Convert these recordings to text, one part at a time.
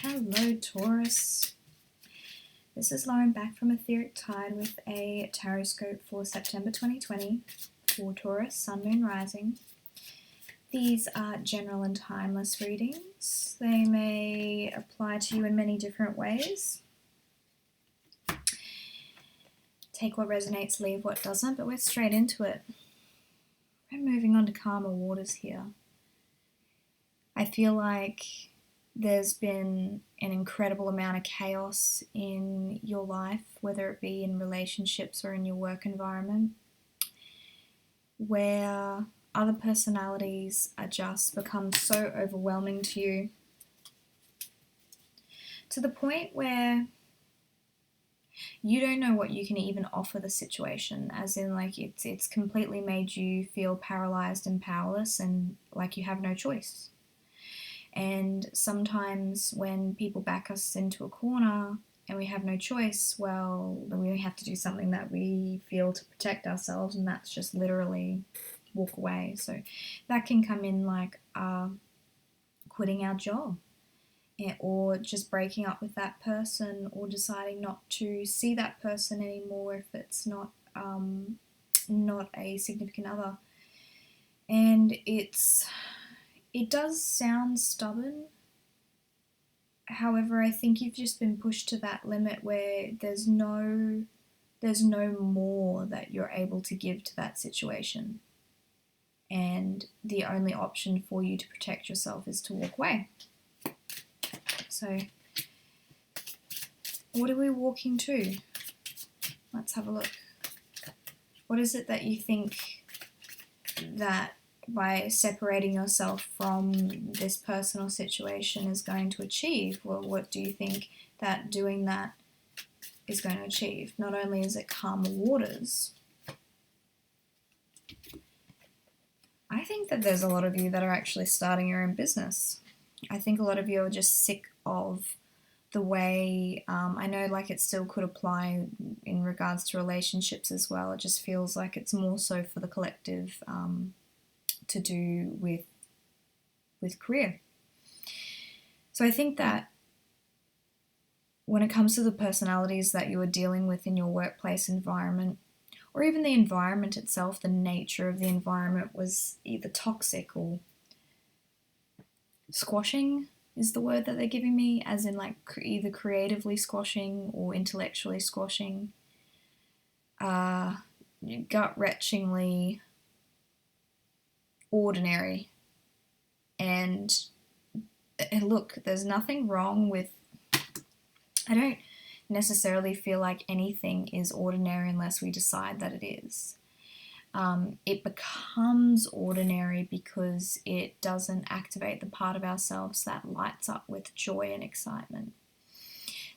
Hello, Taurus. This is Lauren back from Etheric Tide with a Tarotscope for September 2020 for Taurus, Sun, Moon, Rising. These are general and timeless readings. They may apply to you in many different ways. Take what resonates, leave what doesn't, but we're straight into it. We're moving on to calmer waters here. I feel like there's been an incredible amount of chaos in your life, whether it be in relationships or in your work environment, where other personalities are just become so overwhelming to you, to the point where you don't know what you can even offer the situation, as in like it's completely made you feel paralyzed and powerless and like you have no choice. And sometimes when people back us into a corner and we have no choice, well, then we have to do something that we feel to protect ourselves, and that's just literally walk away. So that can come in like quitting our job, or just breaking up with that person, or deciding not to see that person anymore if it's not a significant other. And it does sound stubborn. However, I think you've just been pushed to that limit where there's no more that you're able to give to that situation. And the only option for you to protect yourself is to walk away. So, what are we walking to? Let's have a look. What is it that you think that by separating yourself from this personal situation is going to achieve? Well, what do you think that doing that is going to achieve? Not only is it calmer waters, I think that there's a lot of you that are actually starting your own business. I think a lot of you are just sick of the way, I know like it still could apply in regards to relationships as well. It just feels like it's more so for the collective, to do with career. So I think that when it comes to the personalities that you are dealing with in your workplace environment, or even the environment itself, the nature of the environment was either toxic or squashing is the word that they're giving me, as in like either creatively squashing or intellectually squashing, gut-wrenchingly ordinary. And look, there's nothing wrong with, I don't necessarily feel like anything is ordinary unless we decide that it is. It becomes ordinary because it doesn't activate the part of ourselves that lights up with joy and excitement.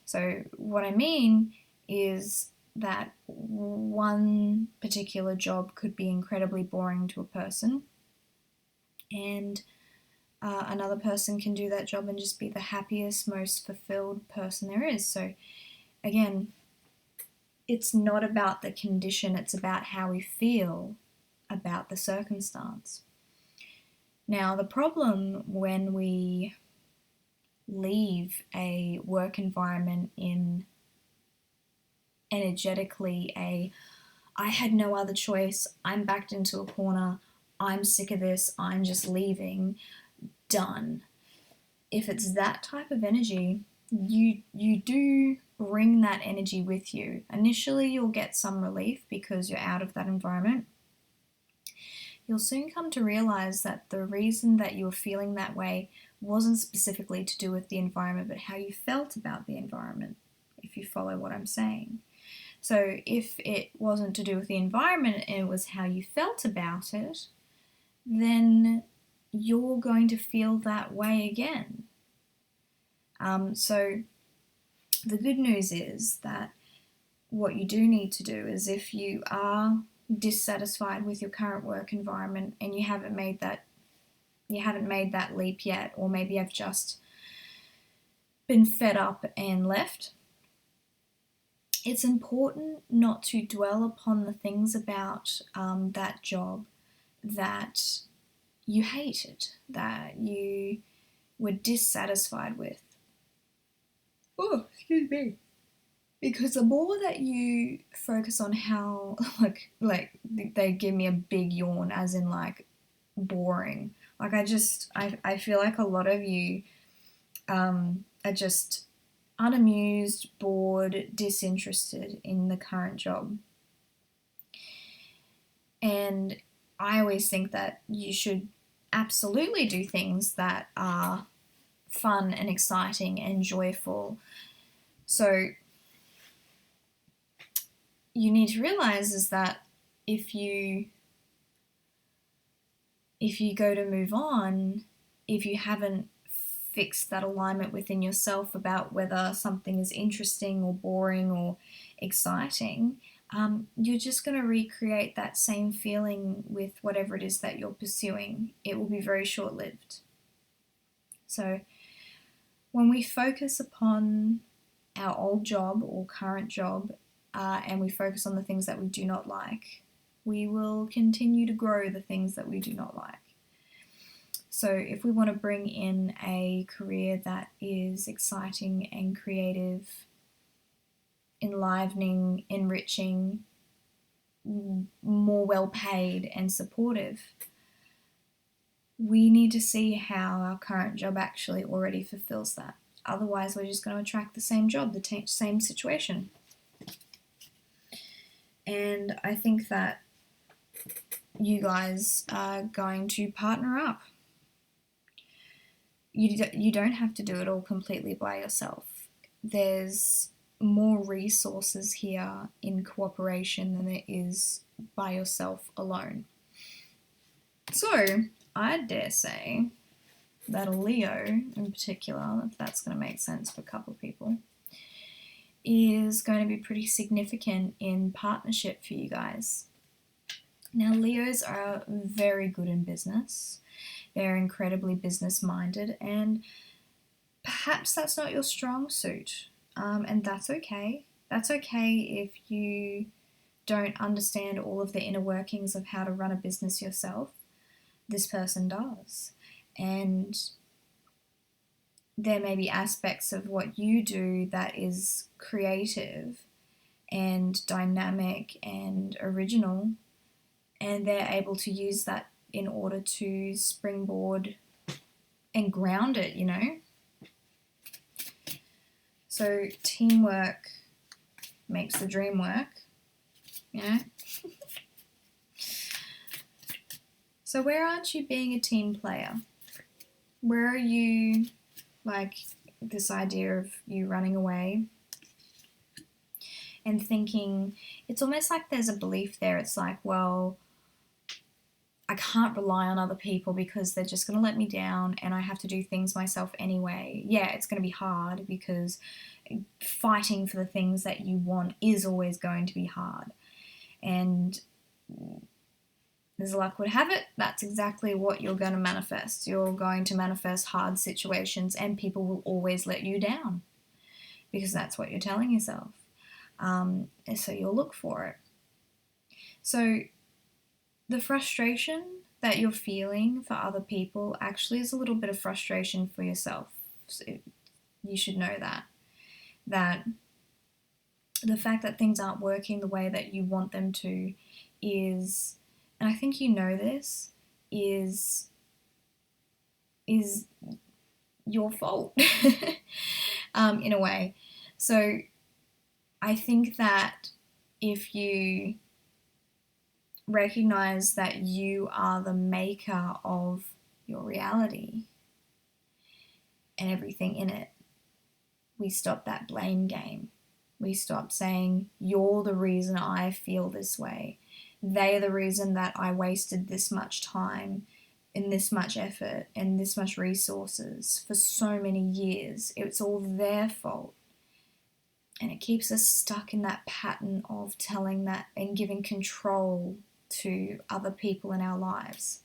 So what I mean is that one particular job could be incredibly boring to a person, and another person can do that job and just be the happiest, most fulfilled person there is. So again, it's not about the condition, it's about how we feel about the circumstance. Now, the problem when we leave a work environment in energetically I had no other choice, I'm backed into a corner, I'm sick of this, I'm just leaving, done. If it's that type of energy, you do bring that energy with you. Initially, you'll get some relief because you're out of that environment. You'll soon come to realize that the reason that you were feeling that way wasn't specifically to do with the environment, but how you felt about the environment, if you follow what I'm saying. So if it wasn't to do with the environment and it was how you felt about it, then you're going to feel that way again. So the good news is that what you do need to do is, if you are dissatisfied with your current work environment and you haven't made that leap yet, or maybe you've just been fed up and left, it's important not to dwell upon the things about that job that you hated, that you were dissatisfied with. Oh, excuse me. Because the more that you focus on how, like they give me a big yawn, as in like boring. Like I feel like a lot of you are just unamused, bored, disinterested in the current job. And I always think that you should absolutely do things that are fun and exciting and joyful. So you need to realize is that if you go to move on, if you haven't fixed that alignment within yourself about whether something is interesting or boring or exciting, you're just going to recreate that same feeling with whatever it is that you're pursuing. It will be very short-lived. So when we focus upon our old job or current job, and we focus on the things that we do not like, we will continue to grow the things that we do not like. So if we want to bring in a career that is exciting and creative, enlivening, enriching, more well paid and supportive, we need to see how our current job actually already fulfills that. Otherwise, we're just going to attract the same job, the same situation. And I think that you guys are going to partner up. You don't have to do it all completely by yourself. There's more resources here in cooperation than there is by yourself alone. So I dare say that a Leo in particular, if that's going to make sense for a couple of people, is going to be pretty significant in partnership for you guys. Now, Leos are very good in business. They're incredibly business-minded, and perhaps that's not your strong suit, and that's okay. That's okay if you don't understand all of the inner workings of how to run a business yourself. This person does. And there may be aspects of what you do that is creative and dynamic and original, and they're able to use that in order to springboard and ground it, you know? So teamwork makes the dream work, you know? So where aren't you being a team player? Where are you, like, this idea of you running away and thinking, it's almost like there's a belief there. It's like, well, I can't rely on other people because they're just going to let me down and I have to do things myself anyway. Yeah, it's going to be hard because fighting for the things that you want is always going to be hard. And as luck would have it, that's exactly what you're going to manifest. You're going to manifest hard situations and people will always let you down because that's what you're telling yourself. And so you'll look for it. So the frustration that you're feeling for other people actually is a little bit of frustration for yourself. So you should know that the fact that things aren't working the way that you want them to is, and I think you know this, is your fault in a way. So I think that if you recognize that you are the maker of your reality and everything in it, we stop that blame game. We stop saying, you're the reason I feel this way. They are the reason that I wasted this much time and this much effort and this much resources for so many years. It's all their fault. And it keeps us stuck in that pattern of telling that and giving control to other people in our lives.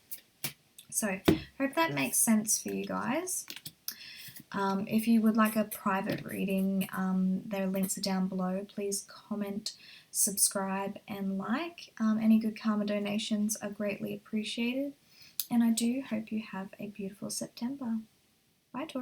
So, hope that makes sense for you guys. If you would like a private reading, their links are down below. Please comment, subscribe, and like. Any good karma donations are greatly appreciated. And I do hope you have a beautiful September. Bye, Taurus.